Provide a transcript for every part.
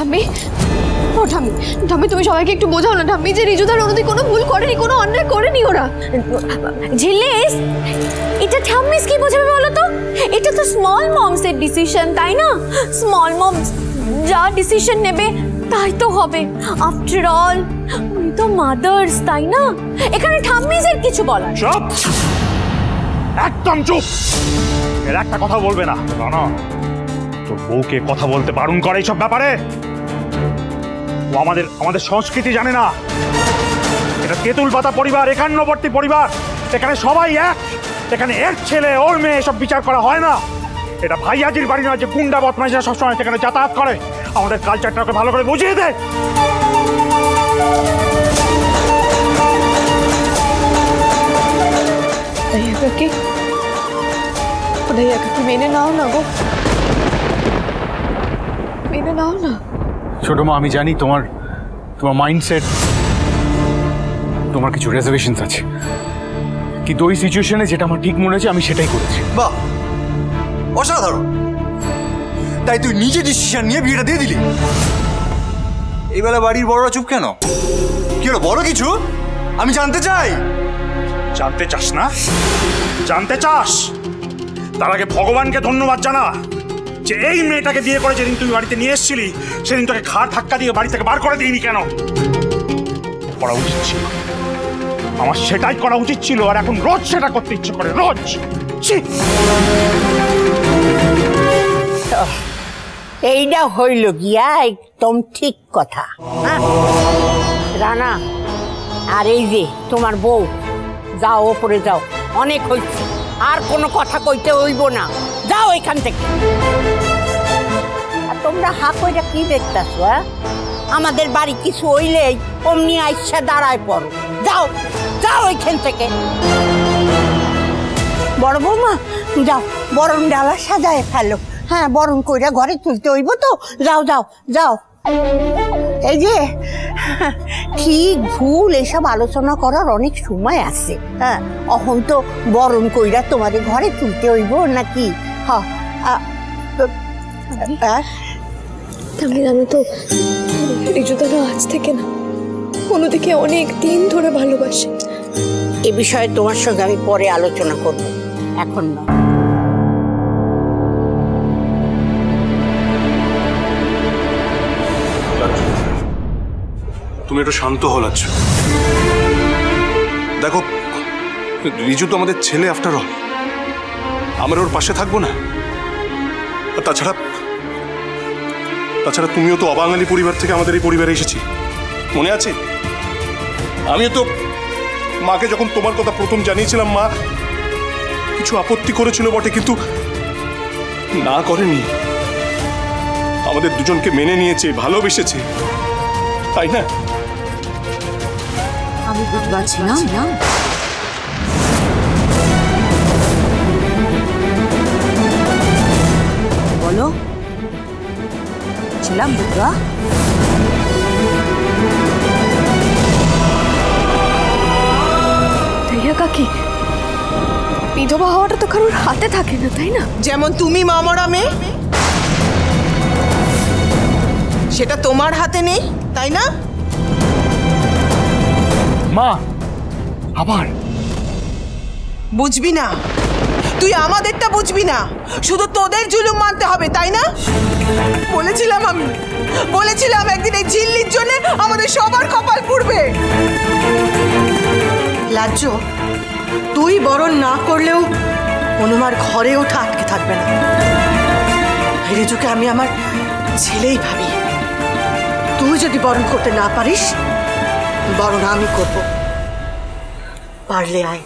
ঠাম্মি, ও ঠাম্মি, ঠাম্মি তুমি সবাইকে একটু বোঝাও না ঠাম্মি যে রিজুদার অনুদি কোনো ভুল করেনি, কোনো অন্যায় করেনি ওরা। ঝিল্লিস, এটা ঠাম্মিস কি বোঝাবে বলো তো? এটা তো স্মল মমসের ডিসিশন, তাই না? স্মল মমস যা ডিসিশন নেবে তাই তো হবে। আফটার অল উনি তো মাদার্স, তাই না? এখানে ঠাম্মিসের কিছু বলার। চুপ, একদম চুপ। এর একটা কথা বলবে না। না, তোর বউকে কথা বলতে বারণ করে এইসব ব্যাপারে। ও আমাদের সংস্কৃতি জানে না। এটা তেঁতুল পাতা পরিবার, একান্নবর্তী পরিবার। এখানে সবাই এক। এখানে এক ছেলে ওর মেয়ে এসব বিচার করা হয় না। এটা ভাইয়াজির বাড়ি নয় যে গুন্ডা বদমাইশরা সবসময় সেখানে যাতায়াত করে। আমাদের কালচারটাকে ভালো করে বুঝিয়ে দে। মেনে নাও না গো, মেনে নাও না। ছোট মা, আমি জানি তোমার মাইন্ডসেট, তোমার কিছু রিজার্ভেশনস আছে, কিন্তু ওই সিচুয়েশনে যেটা আমার ঠিক মনে হয়েছে আমি সেটাই করেছি। বাহ, অসাধারণ। তাই তুই নিজে ডিসিশন নিয়ে বিয়েটা দিয়ে দিলি। এইবেলা বাড়ির বড়রা চুপ কেন? কি হলো, বড় কিছু? আমি জানতে চাই। জানতে চাস না? জানতে চাস? তার আগে ভগবানকে ধন্যবাদ জানা যে এই মেয়েটাকে বিয়ে করে যেদিন তুই বাড়িতে নিয়ে এসেছিলি সেদিন তোকে ঘাড় ধাক্কা দিয়ে বাড়ি থেকে বার করে দিইনি কেন? করা উচিত ছিল, আমার সেটাই করা উচিত ছিল। আর এখন রোজ সেটা করতে ইচ্ছে করে, রোজ। এইটা হইল গিয়া একদম ঠিক কথা। রানা আর এই যে তোমার বউ, যাও ওপরে যাও, অনেক হইছে, আর কোনো কথা কইতে হইব না, যাও এখান থেকে। আর তোমরা হাঁ কইরা কি দেখতেছ? আমাদের বাড়ি কিছু হইলেই অমনি আইসা দাঁড়ায় পড়ো। যাও যাও এখান থেকে। বড় বৌমা যাও, বরণ ডালা সাজায় ফেলো। হ্যাঁ, বরণ কইরা ঘরে তুলতে হইব তো, যাও যাও যাও। এই যে ঠিক ভুল এসব আলোচনা করার অনেক সময় আছে। হ্যাঁ, এখন তো বরণ কইরা তোমাদের ঘরে তুলতে হইব নাকি? আমি জানো তো, রিজুদারা আজ থেকে না, অনুদিকে অনেক দিন ধরে ভালোবাসে। এ বিষয়ে তোমার সঙ্গে আমি পরে আলোচনা করব, এখন না। তুমি একটু শান্ত হও লাচ্ছু। দেখো, রিজু তো আমাদের ছেলে আফটার অল। আমরা ওর পাশে থাকবো না? আর তাছাড়া তুমিও তো অবাঙালি পরিবার থেকে আমাদের এই পরিবারে এসেছি, মনে আছে? আমিও তো মাকে যখন তোমার কথা প্রথম জানিয়েছিলাম, মা কিছু আপত্তি করেছিল বটে, কিন্তু না করেনি। আমাদের দুজনকে মেনে নিয়েছে, ভালোবেসেছে, তাই না? আমি বুঝতে পারছি না। বলো, ছিলাম দুর্গা? কাকি, বিধবা হওয়াটা তো কারোর হাতে থাকে না, তাই না? যেমন তুমি মামরা মেয়ে, সেটা তোমার হাতে নেই, তাই না? মা, আবার বুঝবি না তুই? আমাদেরটা বুঝবি না? শুধু তোদের জুলুম মানতে হবে, তাই না? বলেছিলাম একদিন এই ঝিল্লির জন্য আমাদের সবার কপাল পুড়বে। লাজ্জ, তুই বরণ না করলেও অনুমার ঘরে ওঠা আটকে থাকবে না। রিজুকে আমি আমার ছেলেই ভাবি। তুই যদি বরণ করতে না পারিস, বরণ আমি করব। পারলে আয়।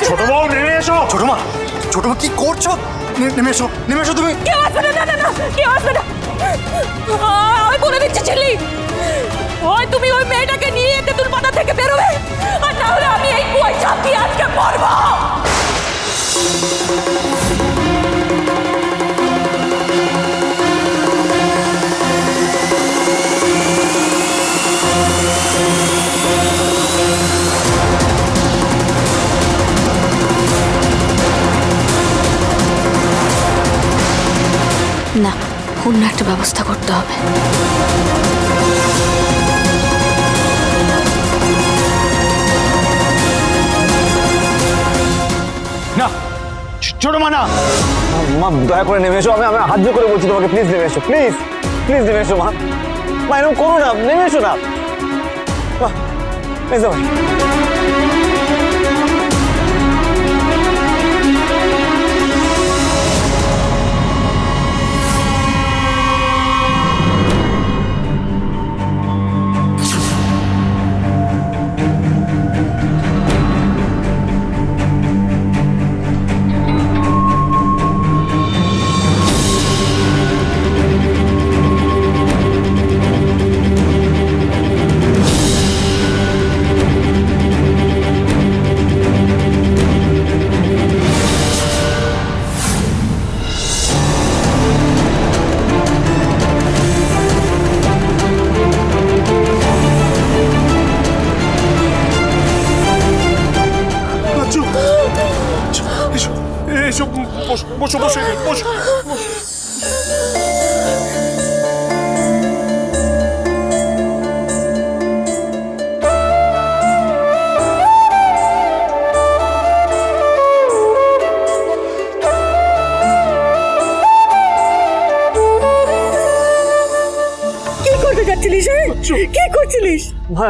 ছোট বউ, নেমে এসো। ছোট মা কি করছো? নেমে এসো, নেমে এসো তুমি। কেউ আসবে না, কেউ আসবে না। আমি বলে দিচ্ছি ছেলে, ওই তুমি ওই মেয়েটাকে নিয়ে তেঁতুল পাতা থেকে বেরোবে, আর না হলে আমি এই কুয়ায় ঝাঁপ দিয়ে আজকে মরবো। না, অন্য একটা ব্যবস্থা করতে হবে। না ছোট মা, না মা দয়া করে নেমে এসো, আমি হাত জোর করে বলছি তোমাকে, প্লিজ নেমে এসো, প্লিজ প্লিজ নেমে এসো মা, মা এরকম করো না, নেমে এসো না মা, এসো ভাই। বসো বসো বসো। কি করতে যাচ্ছিলিস? কি করছিলিস? মা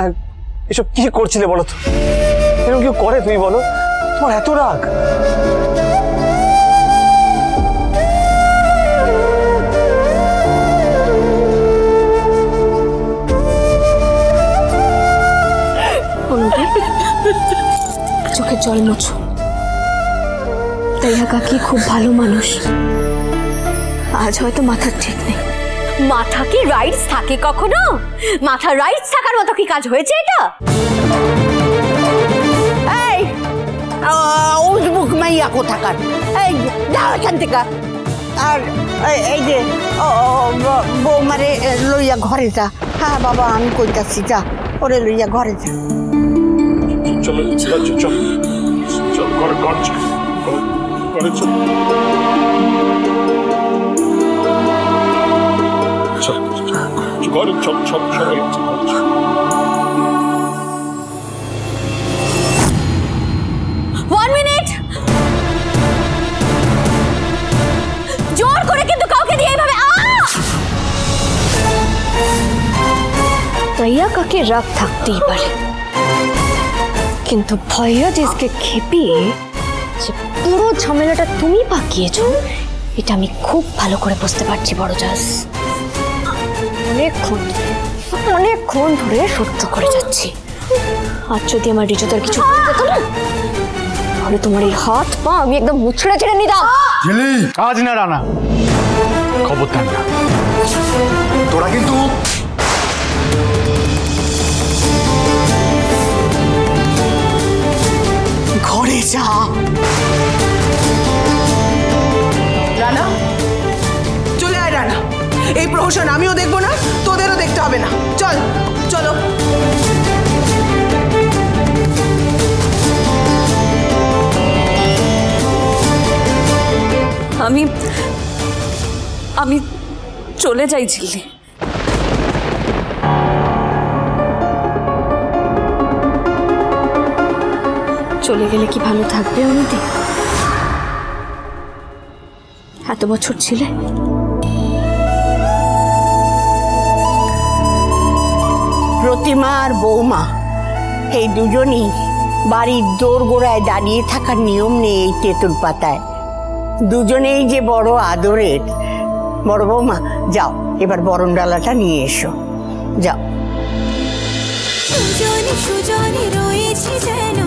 এসব কি করছিলে বলো তো? এরকম কেউ করে তুমি বলো? তোমার এত রাগ? চোখের জল মোছো। তাইয়া কাকি খুব ভালো মানুষ, আজ হয়তো মাথার ঠিক নেই। মাথা কি রাইটস থাকে কখনো? মাথা রাইটস থাকার মতো কি কাজ হয়েছে এটা? এই উজবুক মাইয়া কোথাকার, এই যাও এখান থেকে। আর এই যে বৌমারে লইয়া ঘরে যা। হ্যাঁ বাবা আমি কইতাছি, যা ওরে লইয়া ঘরে যা। চলো চলো চলো চলো ঘরে ঘরে চলো ঘরে সব সব সবাই। One minute! জোর করে কিন্তু কাউকে দিয়ে এইভাবে তাইয়া কাকে রাগ থাকতেই পারে, কিন্তু ভয়া জিসকে খেপিয়ে যে পুরো ঝামেলাটা তুমি পাকিয়েছো, এটা আমি খুব ভালো করে বুঝতে পারছি বড় জাস। অনেকক্ষণ ধরে সহ্য করে যাচ্ছি, আর যদি আমার রিজুদার কিছু হতো না, তাহলে তোমার এই হাত পা আমি একদম মুছড়ে ছেড়ে নিতাম। আজ না রানা, খবরদার না। তোরা কিন্তু ঘরে যা। রানা চলে আয়। রানা এই প্রহসন আমিও দেখবো না, তোদেরও দেখতে হবে না। চল চলো। আমি চলে যাই ঝিল্লি। চলে গেলে কি ভালো থাকবে অনুদি? এত বছর ছিলে, প্রতিমা আর বৌমা এই দুজনই বাড়ির দোরগোড়ায় দাঁড়িয়ে থাকার নিয়ম নেই এই তেঁতুল পাতায়। দুজনেই যে বড় আদরের। বড় বৌমা যাও, এবার বরণ ডালাটা নিয়ে এসো, যাও। সুজনে সুজনে রয়েছে যেন